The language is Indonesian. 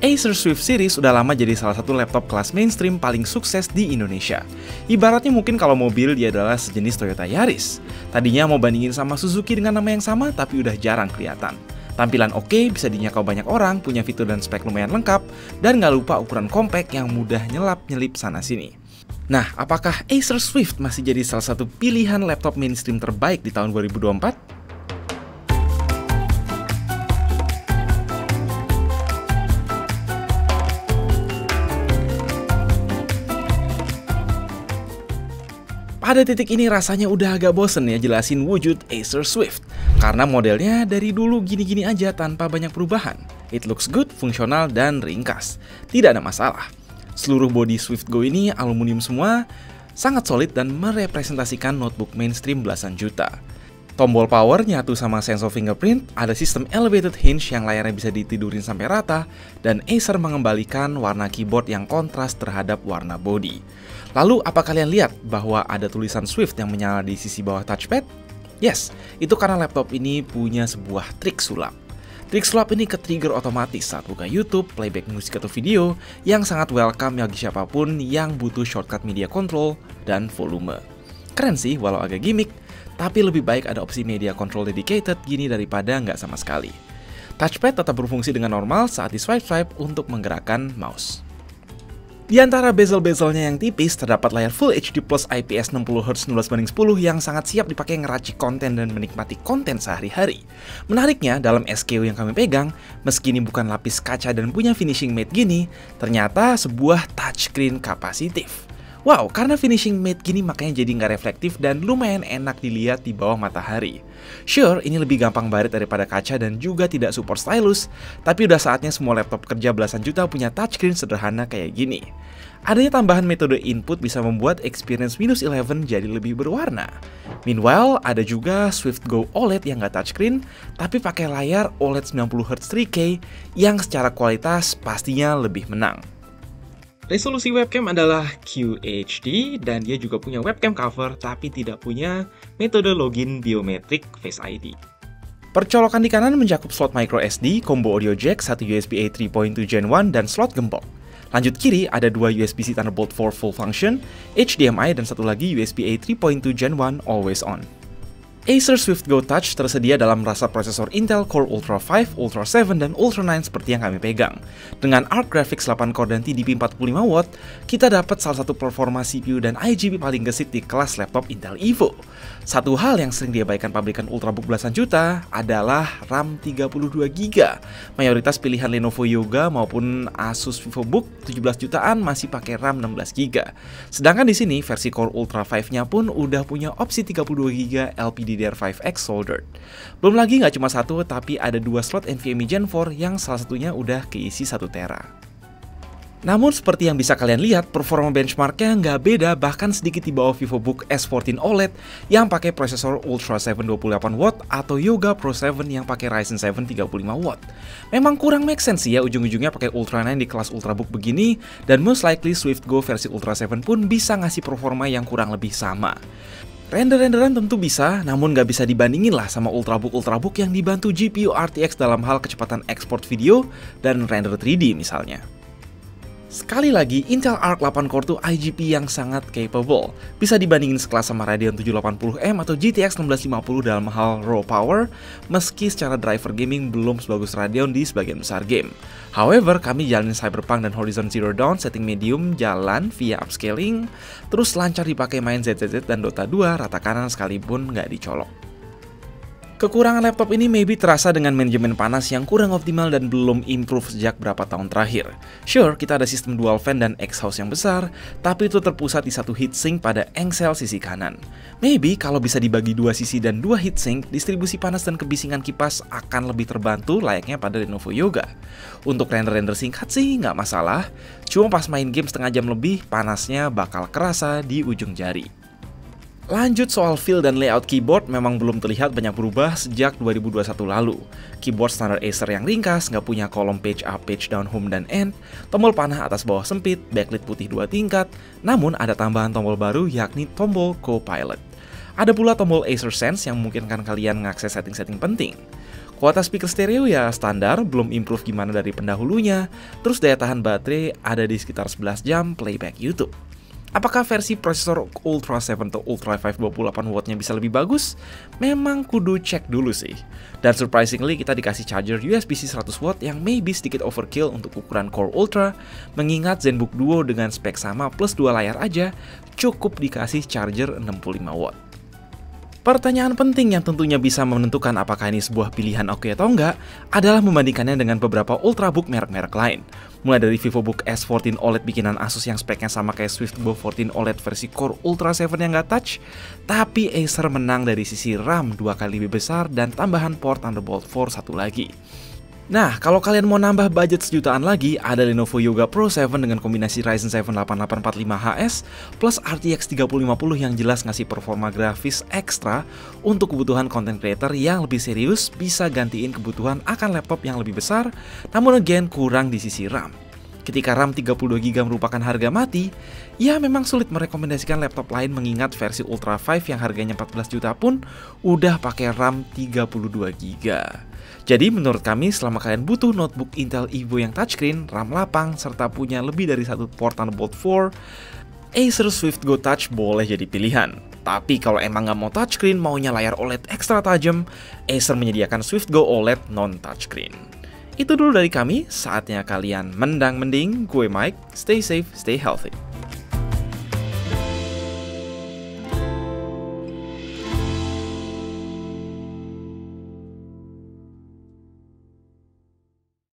Acer Swift Series udah lama jadi salah satu laptop kelas mainstream paling sukses di Indonesia. Ibaratnya mungkin kalau mobil dia adalah sejenis Toyota Yaris. Tadinya mau bandingin sama Suzuki dengan nama yang sama tapi udah jarang kelihatan. Tampilan oke, bisa dinyakau banyak orang, punya fitur dan spek lumayan lengkap, dan nggak lupa ukuran compact yang mudah nyelap-nyelip sana-sini. Nah, apakah Acer Swift masih jadi salah satu pilihan laptop mainstream terbaik di tahun 2024? Pada titik ini rasanya udah agak bosen ya jelasin wujud Acer Swift. Karena modelnya dari dulu gini-gini aja tanpa banyak perubahan. It looks good, fungsional, dan ringkas. Tidak ada masalah. Seluruh bodi Swift Go ini aluminium semua, sangat solid dan merepresentasikan notebook mainstream belasan juta. Tombol power nyatu sama sensor fingerprint, ada sistem elevated hinge yang layarnya bisa ditidurin sampai rata, dan Acer mengembalikan warna keyboard yang kontras terhadap warna bodi. Lalu, apa kalian lihat bahwa ada tulisan Swift yang menyala di sisi bawah touchpad? Yes, itu karena laptop ini punya sebuah trik sulap. Trik sulap ini ke-trigger otomatis saat buka YouTube, playback musik atau video, yang sangat welcome bagi siapapun yang butuh shortcut media control dan volume. Keren sih, walau agak gimmick, tapi lebih baik ada opsi media control dedicated gini daripada nggak sama sekali. Touchpad tetap berfungsi dengan normal saat di swipe-swipe untuk menggerakkan mouse. Di antara bezel-bezelnya yang tipis, terdapat layar Full HD Plus IPS 60Hz 16:10 yang sangat siap dipakai ngeracik konten dan menikmati konten sehari-hari. Menariknya, dalam SKU yang kami pegang, meski ini bukan lapis kaca dan punya finishing matte gini, ternyata sebuah touchscreen kapasitif. Wow, karena finishing matte gini makanya jadi nggak reflektif dan lumayan enak dilihat di bawah matahari. Sure, ini lebih gampang baret daripada kaca dan juga tidak support stylus, tapi udah saatnya semua laptop kerja belasan juta punya touchscreen sederhana kayak gini. Adanya tambahan metode input bisa membuat experience Windows 11 jadi lebih berwarna. Meanwhile, ada juga Swift Go OLED yang nggak touchscreen, tapi pakai layar OLED 90Hz 3K yang secara kualitas pastinya lebih menang. Resolusi webcam adalah QHD dan dia juga punya webcam cover tapi tidak punya metode login biometrik Face ID. Percolokan di kanan mencakup slot micro SD, combo audio jack, satu USB-A 3.2 Gen 1, dan slot gembok. Lanjut kiri ada dua USB-C Thunderbolt 4 full function, HDMI, dan satu lagi USB-A 3.2 Gen 1 always on. Acer Swift Go Touch tersedia dalam rasa prosesor Intel Core Ultra 5, Ultra 7, dan Ultra 9 seperti yang kami pegang. Dengan Arc Graphics 8 core dan TDP 45W, kita dapat salah satu performa CPU dan IGB paling gesit di kelas laptop Intel Evo. Satu hal yang sering diabaikan pabrikan Ultrabook belasan juta adalah RAM 32GB. Mayoritas pilihan Lenovo Yoga maupun Asus VivoBook 17 jutaan masih pakai RAM 16GB. Sedangkan di sini versi Core Ultra 5-nya pun udah punya opsi 32GB LPDDR5X soldered. Belum lagi nggak cuma satu, tapi ada dua slot NVMe Gen 4 yang salah satunya udah keisi 1 tera. Namun seperti yang bisa kalian lihat, performa benchmarknya nggak beda bahkan sedikit di bawah VivoBook S14 OLED yang pakai prosesor Ultra 7 28W atau Yoga Pro 7 yang pakai Ryzen 7 35W. Memang kurang make sense ya ujung-ujungnya pakai Ultra 9 di kelas Ultrabook begini, dan most likely Swift Go versi Ultra 7 pun bisa ngasih performa yang kurang lebih sama. Render-renderan tentu bisa, namun nggak bisa dibandingin lah sama Ultrabook yang dibantu GPU RTX dalam hal kecepatan ekspor video dan render 3D misalnya. Sekali lagi, Intel Arc 8 Core tuh IGP yang sangat capable. Bisa dibandingin sekelas sama Radeon 780M atau GTX 1650 dalam hal raw power, meski secara driver gaming belum sebagus Radeon di sebagian besar game. However, kami jalanin Cyberpunk dan Horizon Zero Dawn setting medium jalan via upscaling, terus lancar dipakai main ZZZ dan Dota 2 rata kanan sekalipun nggak dicolok. Kekurangan laptop ini maybe terasa dengan manajemen panas yang kurang optimal dan belum improve sejak berapa tahun terakhir. Sure, kita ada sistem dual fan dan exhaust yang besar, tapi itu terpusat di satu heatsink pada engsel sisi kanan. Maybe kalau bisa dibagi dua sisi dan dua heatsink, distribusi panas dan kebisingan kipas akan lebih terbantu layaknya pada Lenovo Yoga. Untuk render-render singkat sih nggak masalah, cuma pas main game setengah jam lebih, panasnya bakal kerasa di ujung jari. Lanjut soal feel dan layout keyboard, memang belum terlihat banyak berubah sejak 2021 lalu. Keyboard standar Acer yang ringkas, nggak punya kolom page up, page down, home, dan end, tombol panah atas bawah sempit, backlit putih 2 tingkat, namun ada tambahan tombol baru yakni tombol Co-Pilot. Ada pula tombol Acer Sense yang memungkinkan kalian mengakses setting-setting penting. Kualitas speaker stereo ya standar, belum improve gimana dari pendahulunya. Terus daya tahan baterai ada di sekitar 11 jam playback YouTube. Apakah versi prosesor Ultra 7 atau Ultra 5 28 wattnya bisa lebih bagus? Memang kudu cek dulu sih. Dan surprisingly kita dikasih charger USB-C 100 watt yang maybe sedikit overkill untuk ukuran Core Ultra, mengingat ZenBook Duo dengan spek sama plus 2 layar aja cukup dikasih charger 65 watt. Pertanyaan penting yang tentunya bisa menentukan apakah ini sebuah pilihan oke atau enggak adalah membandingkannya dengan beberapa ultrabook merek-merek lain. Mulai dari VivoBook S14 OLED bikinan Asus yang speknya sama kayak SwiftGo 14 OLED versi Core Ultra 7 yang nggak touch, tapi Acer menang dari sisi RAM 2 kali lebih besar dan tambahan port Thunderbolt 4 satu lagi. Nah, kalau kalian mau nambah budget sejutaan lagi, ada Lenovo Yoga Pro 7 dengan kombinasi Ryzen 7 8845HS plus RTX 3050 yang jelas ngasih performa grafis ekstra untuk kebutuhan content creator yang lebih serius, bisa gantiin kebutuhan akan laptop yang lebih besar, namun again kurang di sisi RAM. Ketika RAM 32GB merupakan harga mati, ya memang sulit merekomendasikan laptop lain mengingat versi Ultra 5 yang harganya 14 juta pun udah pakai RAM 32GB. Jadi menurut kami selama kalian butuh notebook Intel Evo yang touchscreen, RAM lapang, serta punya lebih dari satu port Thunderbolt 4, Acer SwiftGo Touch boleh jadi pilihan. Tapi kalau emang nggak mau touchscreen, maunya layar OLED ekstra tajam, Acer menyediakan SwiftGo OLED non-touchscreen. Itu dulu dari kami, saatnya kalian mendang-mending. Gue Mike, stay safe, stay healthy.